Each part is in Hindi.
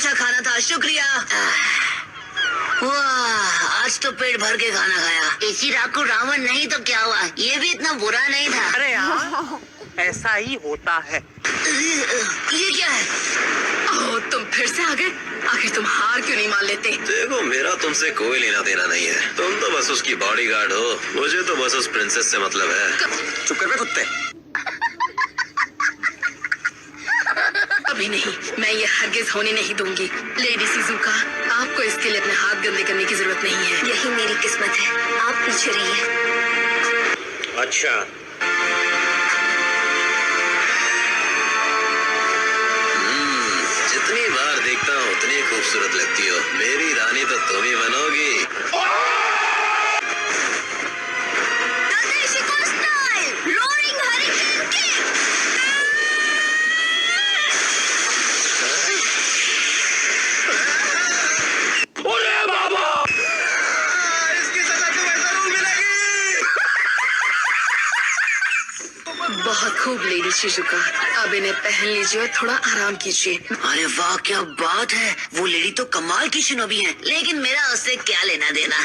अच्छा खाना था, शुक्रिया। वाह, आज तो पेट भर के खाना खाया। इसी राकू रावण नहीं तो क्या हुआ, ये भी इतना बुरा नहीं था। अरे यार, ऐसा ही होता है। ये क्या है? ओह, तुम फिर से आ गए। आखिर तुम हार क्यों नहीं मान लेते? देखो, मेरा तुमसे कोई लेना देना नहीं है। तुम तो बस उसकी बॉडीगार्ड हो, मुझे तो बस उस प्रिंसेस से मतलब है। चुप कर बे कुत्ते। अभी नहीं, मैं ये हरगिज होने नहीं दूंगी। लेडी शिजुका, आपको इसके लिए अपने हाथ गंदे करने की जरूरत नहीं है। यही मेरी किस्मत है, आप पीछे रहिए। अच्छा, जितनी बार देखता हूँ उतनी खूबसूरत लगती हो। मेरी रानी तो तुम ही बनोगी। बहुत खूब लेडी शिजुका, अब इन्हें पहन लीजिए और थोड़ा आराम कीजिए। अरे वाह, क्या बात है। वो लेडी तो कमाल की शिनोबी है, लेकिन मेरा उससे क्या लेना देना।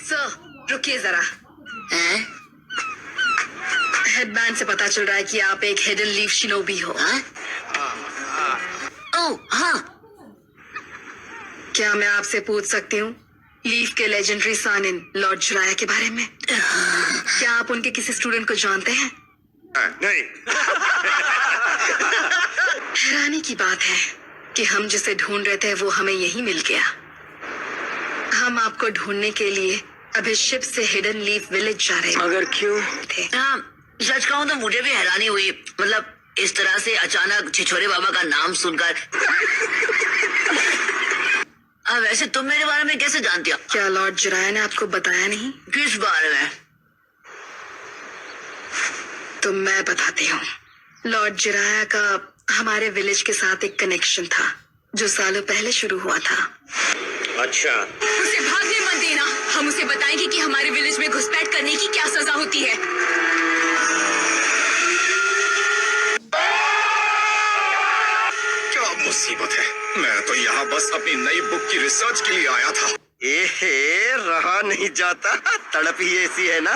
सर, रुकिए जरा। हैं? हेडबैंड से पता चल रहा है कि आप एक हिडन लीफ शिनोबी हो। हाँ? ओह हाँ, क्या मैं आपसे पूछ सकती हूँ लीफ के लेजेंडरी सानिन लॉर्ड जुराया के बारे में? क्या आप उनके किसी स्टूडेंट को जानते हैं? नहीं। हैरानी की बात है कि हम जिसे ढूंढ रहे थे वो हमें यही मिल गया। हम आपको ढूंढने के लिए अभी शिप से हिडन लीफ विलेज जा रहे मगर क्यों? थे। हाँ, सच कहूँ तो मुझे भी हैरानी हुई। मतलब इस तरह से अचानक छिछोरे बाबा का नाम सुनकर। वैसे तुम मेरे बारे में कैसे जानती हो? क्या लॉर्ड जुराया ने आपको बताया नहीं? किस बारे में? तो मैं बताती हूँ। लॉर्ड जुराया का हमारे विलेज के साथ एक कनेक्शन था जो सालों पहले शुरू हुआ था। अच्छा, उसे भागने मत देना। हम उसे बताएंगे कि हमारे विलेज में घुसपैठ करने की क्या सजा होती है। क्या मुसीबत है। मैं तो यहाँ बस अपनी नई बुक की रिसर्च के लिए आया था। एहे, रहा नहीं जाता, तड़प ही ऐसी है ना।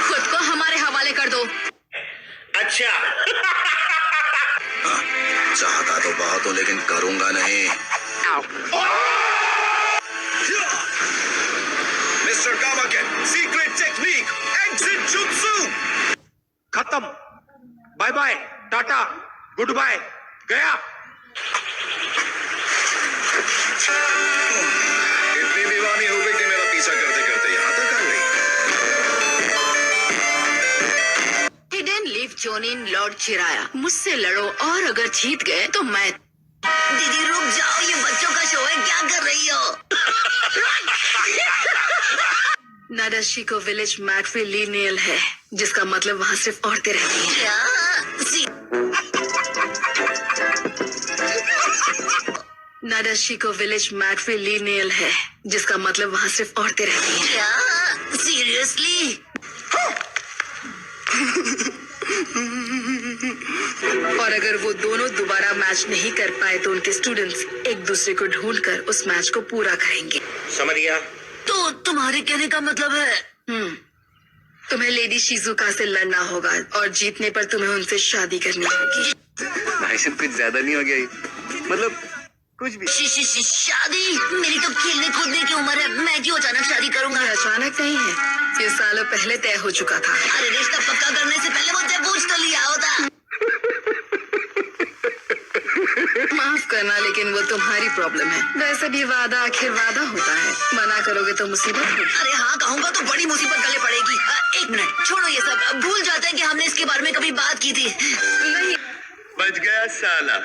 खुद को हमारे हवाले कर दो। अच्छा। चाहता तो बहुत हूँ लेकिन करूंगा नहीं। Mister Kamaken, secret technique, exit jutsu. खत्म। Bye bye, tata, good bye, गया। इतनी दीवानी हो गई कि मेरा पीछा करते करते यहाँ तक आ गई। हिडन लीफ जोनिन लॉर्ड चिराया, मुझसे लड़ो और अगर जीत गए तो मैं। दीदी रुक जाओ, ये बच्चों का शो है, क्या कर रही हो? नाडाशिको विलेज मैट्री लीनियल है, जिसका मतलब वहाँ सिर्फ औरतें रहती हैं। क्या? नाडाशिको विलेज मैट्री लीनियल है, जिसका मतलब वहाँ सिर्फ औरतें रहती हैं। क्या? सीरियसली? और अगर वो दोनों दोबारा मैच नहीं कर पाए तो उनके स्टूडेंट्स एक दूसरे को ढूंढकर उस मैच को पूरा करेंगे। समझ गया। तो तुम्हारे कहने का मतलब है? तुम्हें लेडी शिजुका से लड़ना होगा और जीतने पर तुम्हें उनसे शादी करनी होगी। भाई साहब, कुछ ज्यादा नहीं हो गया ये? मतलब कुछ भी। शादी? मेरी तो खेलने कूदने की उम्र है, मैं क्यों अचानक शादी करूंगा? ये अचानक नहीं है, ये सालों पहले तय हो चुका था। अरे रिश्ता पक्का करने से पहले मुझसे पूछ तो लिया होता। माफ करना, लेकिन वो तुम्हारी प्रॉब्लम है। वैसे भी वादा आखिर वादा होता है, मना करोगे तो मुसीबत होगी। अरे हाँ कहूंगा तो बड़ी मुसीबत गले पड़ेगी। एक मिनट छोड़ो ये सब, भूल जाते हैं कि हमने इसके बारे में कभी बात की थी। नहीं, बच गया साला।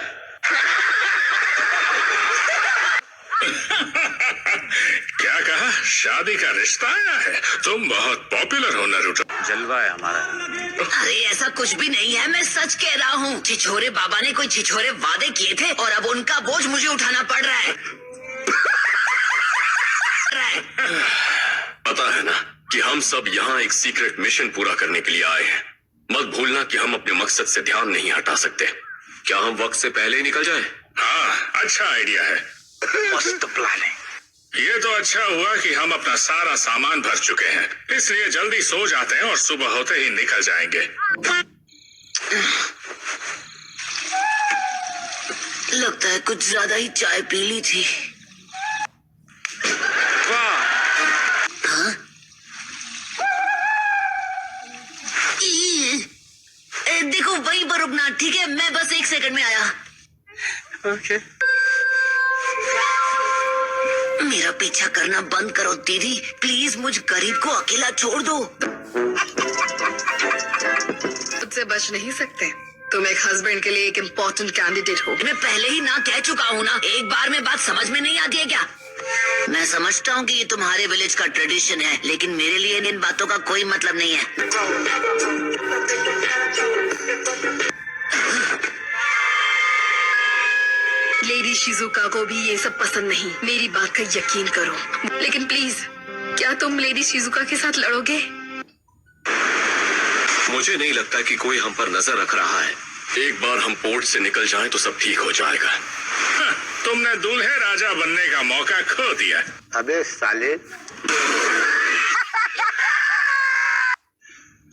क्या कहा? शादी का रिश्ता आया है? तुम बहुत पॉपुलर हो नारुतो। जलवा है हमारा। अरे ऐसा कुछ भी नहीं है, मैं सच कह रहा हूँ। छिछोरे बाबा ने कोई छिछोरे वादे किए थे और अब उनका बोझ मुझे उठाना पड़ रहा है। पता है ना, कि हम सब यहाँ एक सीक्रेट मिशन पूरा करने के लिए आए हैं। मत भूलना कि हम अपने मकसद से ध्यान नहीं हटा सकते। क्या हम वक्त से पहले ही निकल जाएं? हाँ, अच्छा आइडिया है। मस्त प्लान है। ये तो अच्छा हुआ कि हम अपना सारा सामान भर चुके हैं, इसलिए जल्दी सो जाते हैं और सुबह होते ही निकल जाएंगे। लगता है कुछ ज्यादा ही चाय पी ली थी। हाँ? देखो वहीं पर रुकना, ठीक है? मैं बस 1 सेकंड में आया। ओके। मेरा पीछा करना बंद करो दीदी, प्लीज मुझ गरीब को अकेला छोड़ दो। तुझसे बच नहीं सकते। तुम एक हस्बैंड के लिए एक इम्पोर्टेंट कैंडिडेट हो। मैं पहले ही ना कह चुका हूँ ना, एक बार में बात समझ में नहीं आती है क्या? मैं समझता हूँ कि ये तुम्हारे विलेज का ट्रेडिशन है, लेकिन मेरे लिए इन बातों का कोई मतलब नहीं है। लेडी शिजुका को भी ये सब पसंद नहीं, मेरी बात का यकीन करो। लेकिन प्लीज, क्या तुम लेडी शिजुका के साथ लड़ोगे? मुझे नहीं लगता कि कोई हम पर नजर रख रहा है। एक बार हम पोर्ट से निकल जाएं तो सब ठीक हो जाएगा। हाँ, तुमने दूल्हे राजा बनने का मौका खो दिया। अबे साले,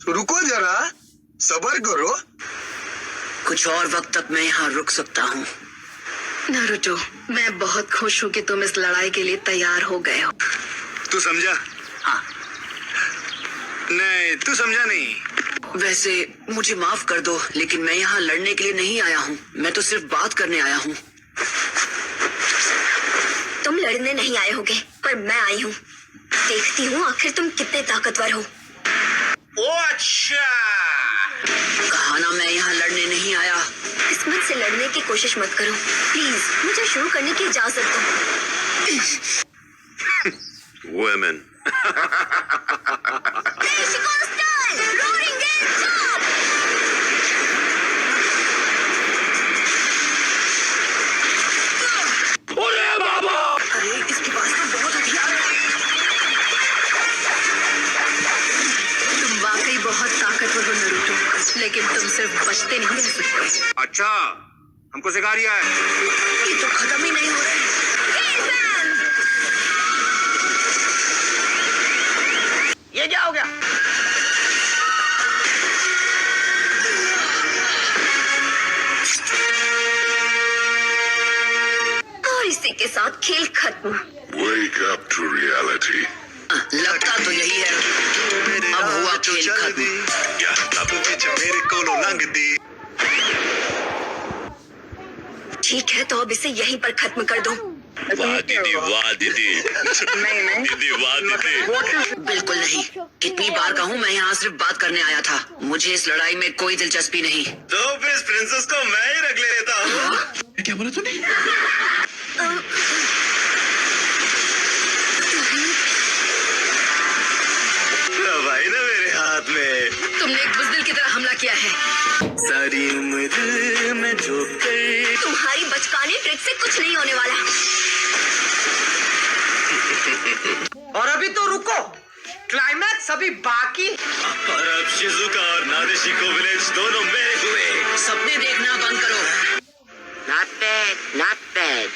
रुको जरा, सब्र करो। कुछ और वक्त तक मैं यहाँ रुक सकता हूँ। नारुतो, मैं बहुत खुश हूँ कि तुम इस लड़ाई के लिए तैयार हो गए हो। तू समझा? हाँ। नहीं, तू समझा नहीं। वैसे मुझे माफ कर दो, लेकिन मैं यहाँ लड़ने के लिए नहीं आया हूँ। मैं तो सिर्फ बात करने आया हूँ। तुम लड़ने नहीं आए होगे, पर मैं आई हूँ। देखती हूँ आखिर तुम कितने ताकतवर हो। ओ अच्छा। कहा ना मैं यहाँ लड़ने नहीं आया। किस्मत से लड़ने की कोशिश मत करो प्लीज। मुझे शुरू करने की इजाजत दो। Women. अरे इसके पास तो बहुत हथियार है। तुम वाकई बहुत ताकतवर हो नारुतो, लेकिन तुम सिर्फ बचते नहीं रह सकते। अच्छा, हमको सिखा रिया है। ये तो खत्म ही नहीं हो रहा है। ये क्या हो गया? और इसी के साथ खेल खत्म। Wake up to reality. लगता तो यही है। अब हुआ खेल खत्म। मेरे कोलो लंग दी। ठीक है, तो अब इसे यहीं पर खत्म कर दो। वाह दीदी, वाह दीदी। दीदी, वाह दीदी। बिल्कुल नहीं। कितनी बार कहूँ, मैं यहाँ सिर्फ बात करने आया था। मुझे इस लड़ाई में कोई दिलचस्पी नहीं। तो फिर इस प्रिंसेस को मैं ही रख लेता हूँ। क्या बोला तूने? भाई ना मेरे हाथ में। तुमने एक बुजदिल की तरह हमला किया है। सारी उम्र में झोंक कर। तुम्हारी बचकाने ट्रिक से कुछ नहीं होने वाला। और अभी तो रुको, क्लाइमैक्स अभी बाकी। और अब शिजुका और नादेशिको विलेज दोनों मेरे हुए। सपने देखना बंद करो। Not bad, not bad.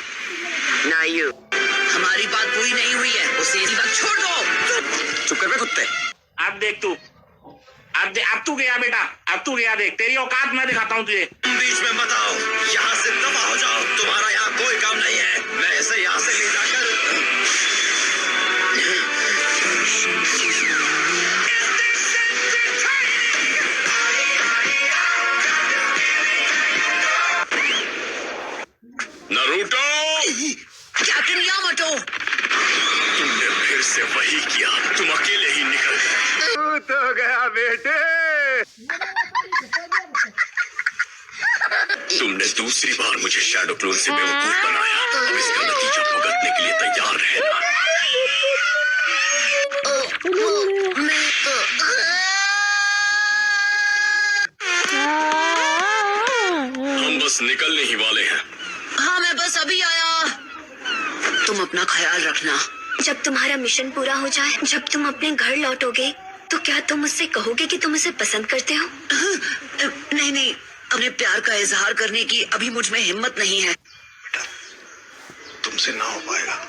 Now you. हमारी बात पूरी नहीं हुई है, उसे इसी वक्त छोड़ दो। चुप कर बे कुत्ते। अब देख तू, अब तू गया बेटा, अब तू गया। देख तेरी औकात मैं दिखाता हूँ तुझे। तुम बीच में मत आओ, यहाँ से दफा हो जाओ। तुम्हारा यहाँ कोई काम नहीं है। मैं इसे यहाँ से ले जाकर नारुतो। कैप्टन यामाटो, तुमने फिर से वही किया। तुम अकेले ही निकल गए। तू तो गया बेटे। तुमने दूसरी बार मुझे शैडो क्लोन से बेवकूफ बनाया। अब इसका नतीजा भुगतने के लिए तैयार रहना। हम बस निकलने ही वाले हैं। हाँ मैं बस अभी आया। तुम अपना ख्याल रखना। जब तुम्हारा मिशन पूरा हो जाए, जब तुम अपने घर लौटोगे, तो क्या तुम मुझसे कहोगे कि तुम उसे पसंद करते हो? नहीं नहीं, अपने प्यार का इजहार करने की अभी मुझ में हिम्मत नहीं है। तुमसे ना हो पाएगा।